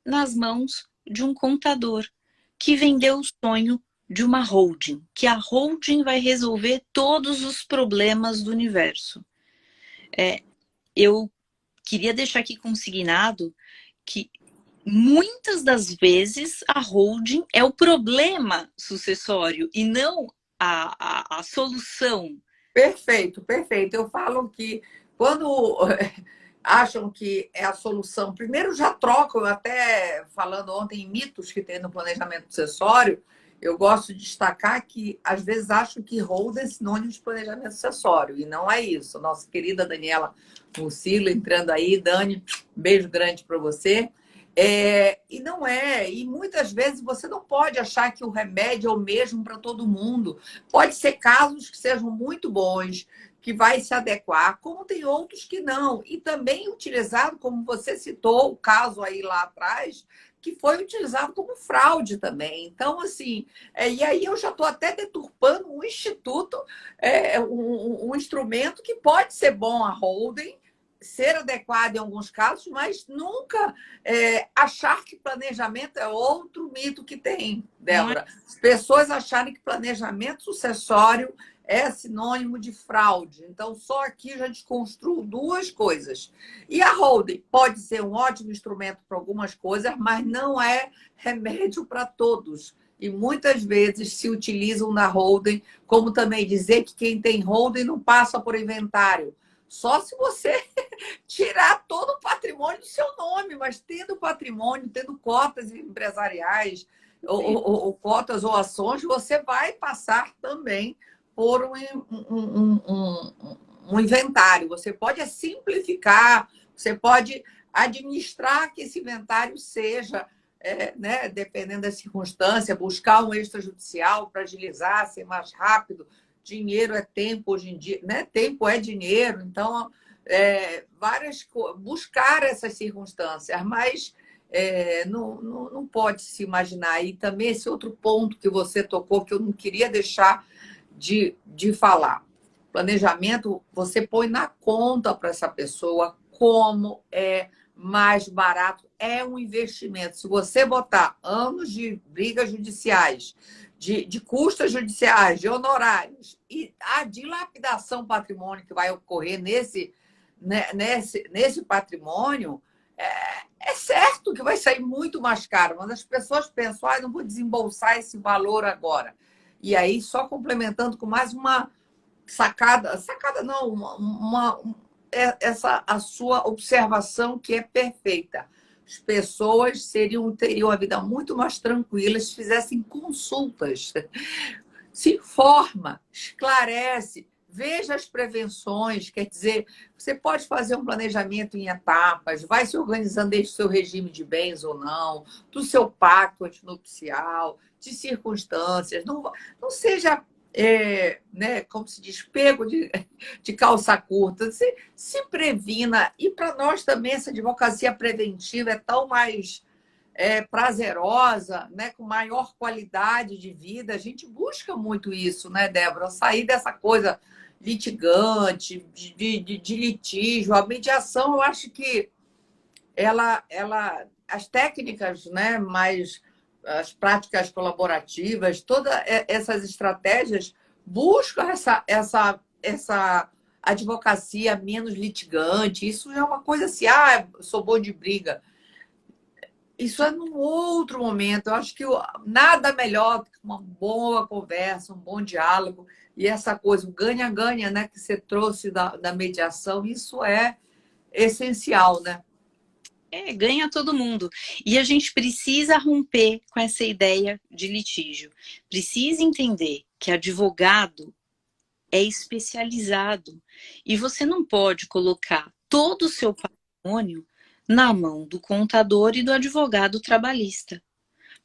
nas mãos de um contador que vendeu o sonho de uma holding, que a holding vai resolver todos os problemas do universo. Eu queria deixar aqui consignado que muitas das vezes a holding é o problema sucessório e não a solução. Perfeito, perfeito. Eu falo que quando acham que é a solução, primeiro já trocam, até falando ontem em mitos que tem no planejamento sucessório, eu gosto de destacar que às vezes acham que holder é sinônimo de planejamento sucessório, e não é isso. Nossa querida Daniela Mucilo entrando aí, Dani, beijo grande para você. E não é, e muitas vezes você não pode achar que o remédio é o mesmo para todo mundo. Pode ser casos que sejam muito bons, que vai se adequar, como tem outros que não. E também utilizado, como você citou, o caso aí lá atrás, que foi utilizado como fraude também. Então, assim, e aí eu já estou até deturpando um instituto, um instrumento que pode ser bom a holding, ser adequado em alguns casos, mas nunca achar que planejamento é outro mito que tem, Débora. As pessoas acharem que planejamento sucessório é sinônimo de fraude. Então, só aqui já desconstruo duas coisas. E a holding pode ser um ótimo instrumento para algumas coisas, mas não é remédio para todos. E muitas vezes se utilizam na holding, como também dizer que quem tem holding não passa por inventário. Só se você tirar todo o patrimônio do seu nome, mas tendo patrimônio, tendo cotas empresariais, ou cotas ou ações, você vai passar também por um inventário. Você pode simplificar, você pode administrar que esse inventário seja, né, dependendo da circunstância, buscar um extrajudicial para agilizar, ser mais rápido. Dinheiro é tempo hoje em dia, né? Tempo é dinheiro, então buscar essas circunstâncias, mas não pode se imaginar. E também esse outro ponto que você tocou, que eu não queria deixar de falar. Planejamento, você põe na conta para essa pessoa como é mais barato. É um investimento. Se você botar anos de brigas judiciais, de custas judiciais, de honorários e a dilapidação patrimônio que vai ocorrer nesse patrimônio, é certo que vai sair muito mais caro, mas as pessoas pensam, não vou desembolsar esse valor agora. E aí, só complementando com mais uma sacada não, essa a sua observação que é perfeita. As pessoas teriam a vida muito mais tranquila se fizessem consultas. Se informa, esclarece, veja as prevenções, quer dizer, você pode fazer um planejamento em etapas, vai se organizando desde o seu regime de bens ou não, do seu pacto antinupcial, de circunstâncias, não seja, né, como se diz, pego de calça curta, se previna, e para nós também essa advocacia preventiva é tão mais prazerosa, né, com maior qualidade de vida. A gente busca muito isso, né, Débora? Sair dessa coisa litigante, de litígio. A mediação, eu acho que as técnicas, né, mais as práticas colaborativas, todas essas estratégias buscam essa advocacia menos litigante. Isso é uma coisa assim, eu sou bom de briga. Isso é num outro momento. Eu acho que nada melhor do que uma boa conversa, um bom diálogo. E essa coisa, o ganha-ganha, né, que você trouxe da mediação, isso é essencial, né? Ganha todo mundo. E a gente precisa romper com essa ideia de litígio. Precisa entender que advogado é especializado e você não pode colocar todo o seu patrimônio na mão do contador e do advogado trabalhista.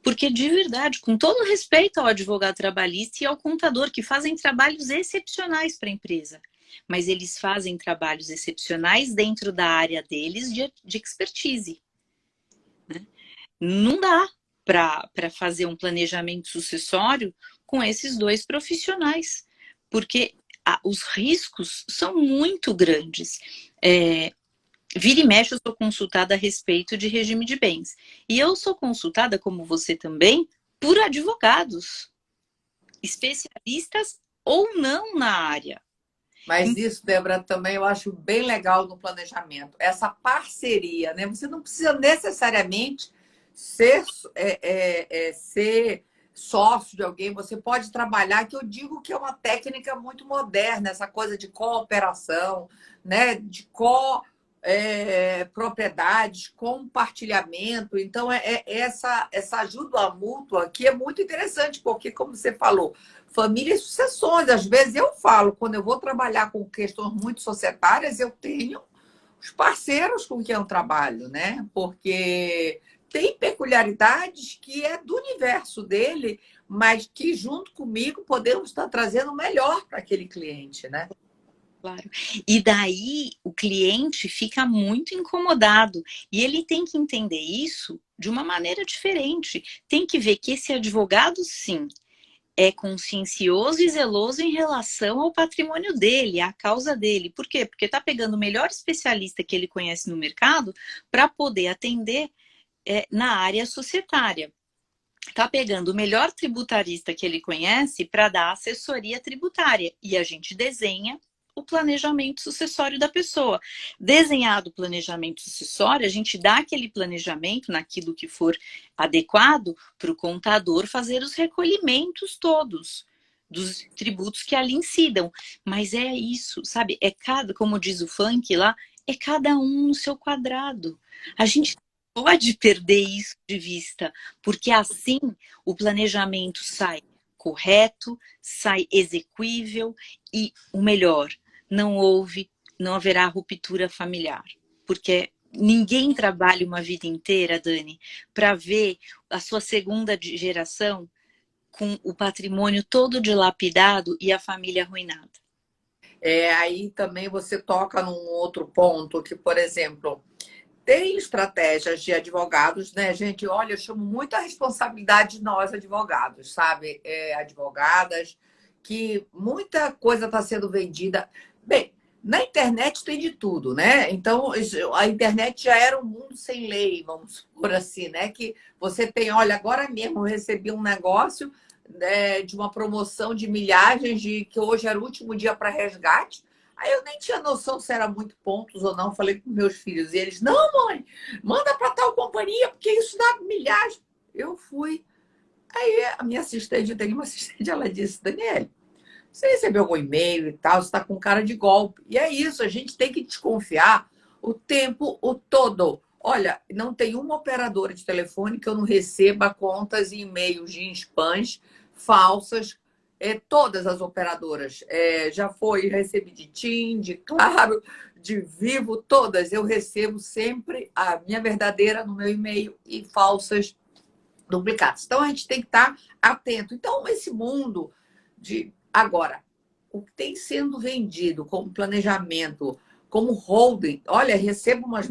Porque, de verdade, com todo respeito ao advogado trabalhista e ao contador, que fazem trabalhos excepcionais para a empresa, mas eles fazem trabalhos excepcionais dentro da área deles de expertise. Né? Não dá para fazer um planejamento sucessório com esses dois profissionais, porque os riscos são muito grandes. Vira e mexe, eu sou consultada a respeito de regime de bens. E eu sou consultada, como você também, por advogados, especialistas ou não na área. Mas isso, Débora, também eu acho bem legal no planejamento. Essa parceria, né? Você não precisa necessariamente ser sócio de alguém. Você pode trabalhar, que eu digo que é uma técnica muito moderna, essa coisa de cooperação, né? De propriedades, compartilhamento. Então, essa ajuda mútua aqui é muito interessante, porque, como você falou, família e sucessões. Às vezes eu falo, quando eu vou trabalhar com questões muito societárias, eu tenho os parceiros com quem eu trabalho, né? Porque tem peculiaridades que é do universo dele, mas que junto comigo podemos estar trazendo o melhor para aquele cliente, né? Claro. E daí o cliente fica muito incomodado e ele tem que entender isso de uma maneira diferente. Tem que ver que esse advogado, sim, é consciencioso e zeloso em relação ao patrimônio dele, à causa dele. Por quê? Porque está pegando o melhor especialista que ele conhece no mercado para poder atender na área societária. Está pegando o melhor tributarista que ele conhece para dar assessoria tributária. E a gente desenha o planejamento sucessório da pessoa. Desenhado o planejamento sucessório, a gente dá aquele planejamento naquilo que for adequado para o contador fazer os recolhimentos todos dos tributos que ali incidam. Mas é isso, sabe? Como diz o funk lá, é cada um no seu quadrado. A gente não pode perder isso de vista, porque assim o planejamento sai correto, sai execuível e o melhor, não haverá ruptura familiar. Porque ninguém trabalha uma vida inteira, Dani, para ver a sua segunda geração com o patrimônio todo dilapidado e a família arruinada. Aí também você toca num outro ponto que, por exemplo, tem estratégias de advogados, né, gente? Olha, eu chamo muito a responsabilidade de nós, advogados, sabe? Advogadas, que muita coisa está sendo vendida. Bem, na internet tem de tudo, né? Então, a internet já era um mundo sem lei, vamos por assim, né? Que você tem, olha, agora mesmo eu recebi um negócio, né, de uma promoção de milhagens, que hoje era o último dia para resgate. Aí eu nem tinha noção se era muito pontos ou não. Falei com meus filhos e eles, não, mãe, manda para tal companhia, porque isso dá milhares. Eu fui. Aí a minha assistente, eu tenho uma assistente, ela disse, Daniele, você recebeu algum e-mail e tal, você está com cara de golpe. E é isso, a gente tem que desconfiar o tempo todo. Olha, não tem uma operadora de telefone que eu não receba contas e e-mails de spams falsas. Todas as operadoras. Já foi, recebi de TIM, de Claro, de Vivo, todas. Eu recebo sempre a minha verdadeira no meu e-mail e falsas duplicadas. Então, a gente tem que estar atento. Então, esse mundo de... Agora, o que tem sendo vendido como planejamento, como holding, olha, recebo umas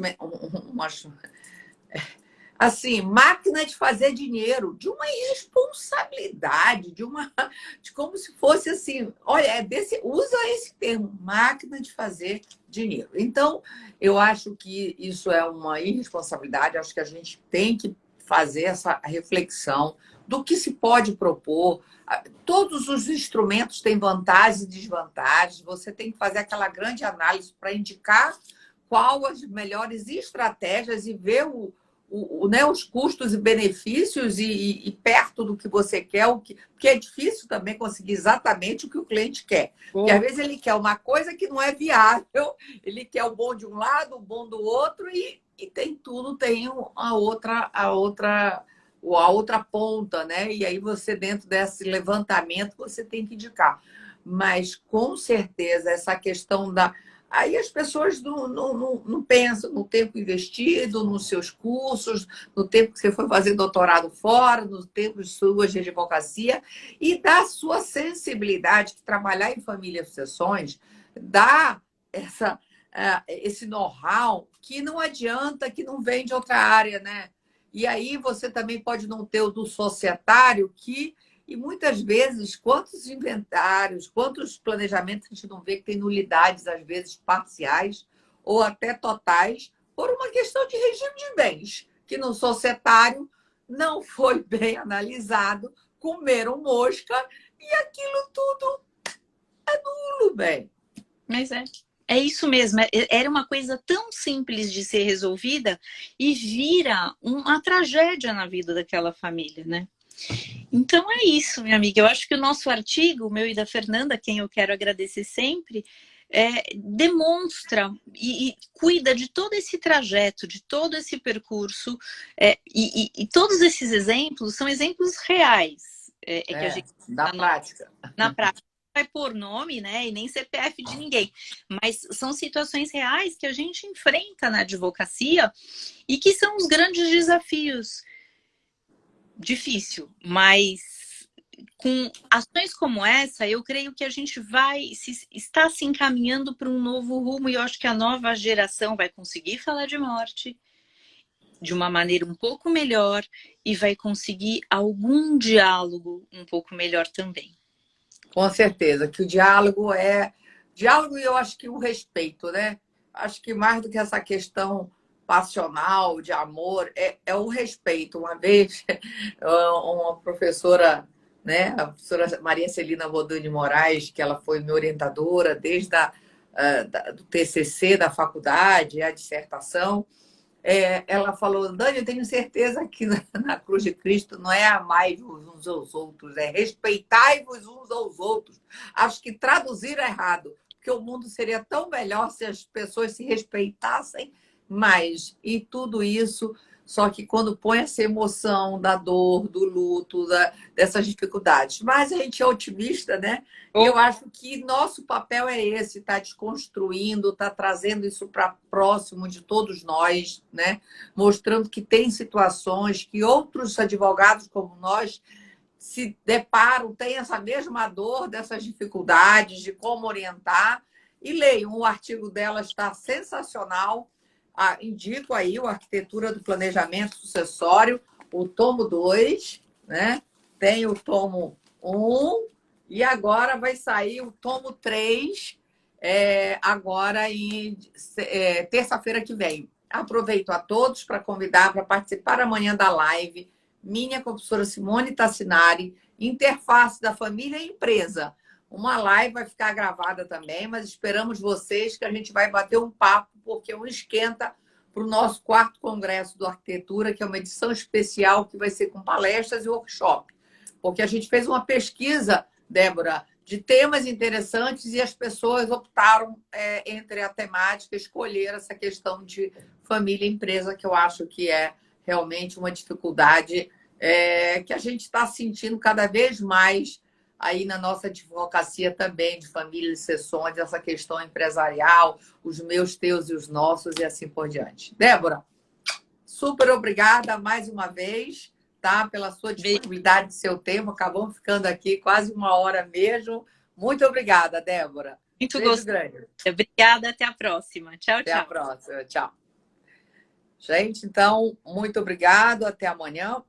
assim, máquina de fazer dinheiro, de uma irresponsabilidade, de como se fosse assim, olha, usa esse termo, máquina de fazer dinheiro. Então, eu acho que isso é uma irresponsabilidade, acho que a gente tem que fazer essa reflexão do que se pode propor. Todos os instrumentos têm vantagens e desvantagens. Você tem que fazer aquela grande análise para indicar qual as melhores estratégias e ver né, os custos e benefícios e perto do que você quer, porque é difícil também conseguir exatamente o que o cliente quer. Porque às vezes ele quer uma coisa que não é viável, ele quer o bom de um lado, o bom do outro, e tem tudo, tem a outra ponta, né? E aí você, dentro desse levantamento, você tem que indicar. Mas, com certeza, essa questão da... Aí as pessoas não pensam no tempo investido, nos seus cursos, no tempo que você foi fazer doutorado fora, no tempo de suas de advocacia, e da sua sensibilidade, que trabalhar em família e sucessões dá esse know-how que não adianta, que não vem de outra área, né? E aí você também pode não ter o do societário, e muitas vezes, quantos inventários, quantos planejamentos a gente não vê que tem nulidades, às vezes parciais ou até totais, por uma questão de regime de bens, que no societário não foi bem analisado, comeram mosca e aquilo tudo é nulo, bem. Mas é isso mesmo. Era uma coisa tão simples de ser resolvida e vira uma tragédia na vida daquela família, né? Então é isso, minha amiga. Eu acho que o nosso artigo, o meu e da Fernanda, a quem eu quero agradecer sempre, demonstra e cuida de todo esse trajeto, de todo esse percurso, e todos esses exemplos são exemplos reais. Que a gente na prática. Na prática vai pôr nome, né, e nem CPF de ninguém, mas são situações reais que a gente enfrenta na advocacia e que são os grandes desafios. Difícil, mas com ações como essa, eu creio que a gente está se encaminhando para um novo rumo, e eu acho que a nova geração vai conseguir falar de morte de uma maneira um pouco melhor e vai conseguir algum diálogo um pouco melhor também. Com certeza, que o diálogo diálogo, e eu acho que o respeito, né? Acho que mais do que essa questão passional, de amor, é o respeito. Uma vez, uma professora, né, a professora Maria Celina Rodin de Moraes, que ela foi minha orientadora desde do TCC da faculdade, a dissertação, ela falou: Dani, eu tenho certeza que na cruz de Cristo não é amai-vos uns aos outros, é respeitai-vos uns aos outros. Acho que traduziram errado, porque o mundo seria tão melhor se as pessoas se respeitassem mais. E tudo isso, só que quando põe essa emoção da dor, do luto, dessas dificuldades. Mas a gente é otimista, né? E eu acho que nosso papel é esse, tá desconstruindo, tá trazendo isso para próximo de todos nós, né? Mostrando que tem situações que outros advogados como nós se deparam, têm essa mesma dor dessas dificuldades, de como orientar. E leiam, o artigo dela está sensacional. Indico aí o Arquitetura do Planejamento Sucessório, o tomo 2, né? Tem o tomo 1, e agora vai sair o tomo 3, agora em terça-feira que vem. Aproveito a todos para convidar para participar amanhã da live, minha com a professora Simone Tassinari, Interface da Família e Empresa. Uma live vai ficar gravada também, mas esperamos vocês, que a gente vai bater um papo, porque um esquenta para o nosso 4º Congresso do Arquitetura, que é uma edição especial que vai ser com palestras e workshop. Porque a gente fez uma pesquisa, Débora, de temas interessantes e as pessoas optaram entre a temática, escolher essa questão de família e empresa, que eu acho que é realmente uma dificuldade que a gente está sentindo cada vez mais aí na nossa advocacia também, de família e sessões, essa questão empresarial, os meus, teus e os nossos, e assim por diante. Débora, super obrigada mais uma vez, tá? Pela sua disponibilidade de seu tempo. Acabamos ficando aqui quase 1 hora mesmo. Muito obrigada, Débora. Muito Beijo grande. Obrigada, até a próxima. Tchau, até tchau. Até a próxima. Tchau. Gente, então, muito obrigado. Até amanhã.